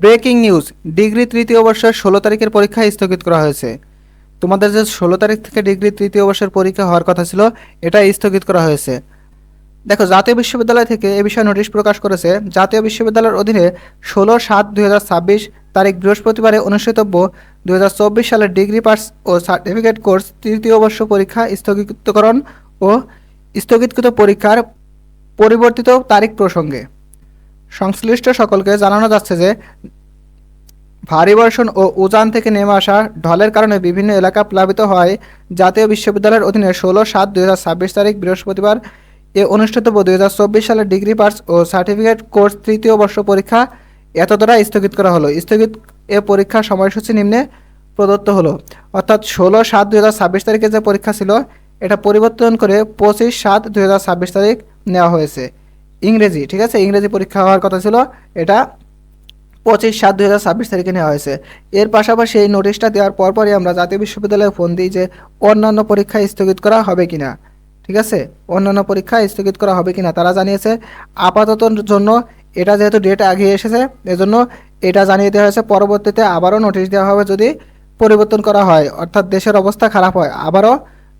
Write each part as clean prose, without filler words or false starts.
Breaking news, degree তৃতীয় বর্ষের 16 তারিখের পরীক্ষা স্থগিত করা হয়েছে। তোমাদের যে 16 তারিখ থেকে ডিগ্রি তৃতীয় বর্ষের পরীক্ষা হওয়ার কথা ছিল, এটা স্থগিত করা হয়েছে। দেখো, জাতীয় বিশ্ববিদ্যালয় থেকে এ বিষয়ে নোটিশ প্রকাশ করেছে। জাতীয় বিশ্ববিদ্যালয়ের অধীনে 16/7/2026 তারিখ বৃহস্পতিবারে অনুষ্ঠিতব্য 2024 সালের ডিগ্রি পাস ও সার্টিফিকেট কোর্স তৃতীয় বর্ষ পরীক্ষা স্থগিতকরণ ও স্থগিতকৃত পরীক্ষার পরিবর্তিত তারিখ প্রসঙ্গে সংশ্লিষ্ট সকলকে জানানো যাচ্ছে যে ভারী বর্ষণ ও উজান থেকে নেমে আসা ঢলের কারণে বিভিন্ন এলাকা প্লাবিত হয়। জাতীয় বিশ্ববিদ্যালয়ের অধীনে 16/7/2026 তারিখ বৃহস্পতিবার অনুষ্ঠিতব্য 2024 সালের ডিগ্রি পাস ও সার্টিফিকেট কোর্স তৃতীয় বর্ষ পরীক্ষা এত দ্বারা স্থগিত করা হলো। স্থগিত এ পরীক্ষার সময়সূচি নিম্নে প্রদত্ত হলো। অর্থাৎ 16/7/2026 তারিখে যে পরীক্ষা ছিল, এটা পরিবর্তন করে 25/7/2026 তারিখ নেওয়া হয়েছে। ইংরেজি, ঠিক আছে, ইংরেজি পরীক্ষা হওয়ার কথা ছিল, এটা 25/7/2026 তারিখে নেওয়া হয়েছে। এর পাশাপাশি এই নোটিশটা দেওয়ার পরপরই আমরা জাতীয় বিশ্ববিদ্যালয়ে ফোন দিই যে অন্যান্য পরীক্ষা স্থগিত করা হবে কিনা। ঠিক আছে, অন্যান্য পরীক্ষা স্থগিত করা হবে কিনা তারা জানিয়েছে। আপাতত জন্য এটা যেহেতু ডেট আগিয়ে এসেছে, এজন্য এটা জানিয়ে দেওয়া হয়েছে। পরবর্তীতে আবারও নোটিশ দেওয়া হবে যদি পরিবর্তন করা হয়, অর্থাৎ দেশের অবস্থা খারাপ হয়, আবারও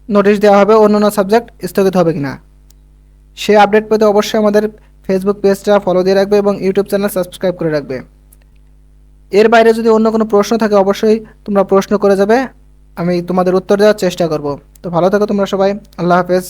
নোটিশ দেওয়া হবে অন্যান্য সাবজেক্ট স্থগিত হবে কিনা। সেই আপডেট পেতে অবশ্যই আমাদের ফেসবুক পেজটা ফলো দিয়ে রাখবে এবং ইউটিউব চ্যানেল সাবস্ক্রাইব করে রাখবে। এর বাইরে যদি অন্য কোনো প্রশ্ন থাকে অবশ্যই তোমরা প্রশ্ন করে যাবে, আমি তোমাদের উত্তর দেওয়ার চেষ্টা করব। তো ভালো থাকো তোমরা সবাই, আল্লাহ হাফেজ।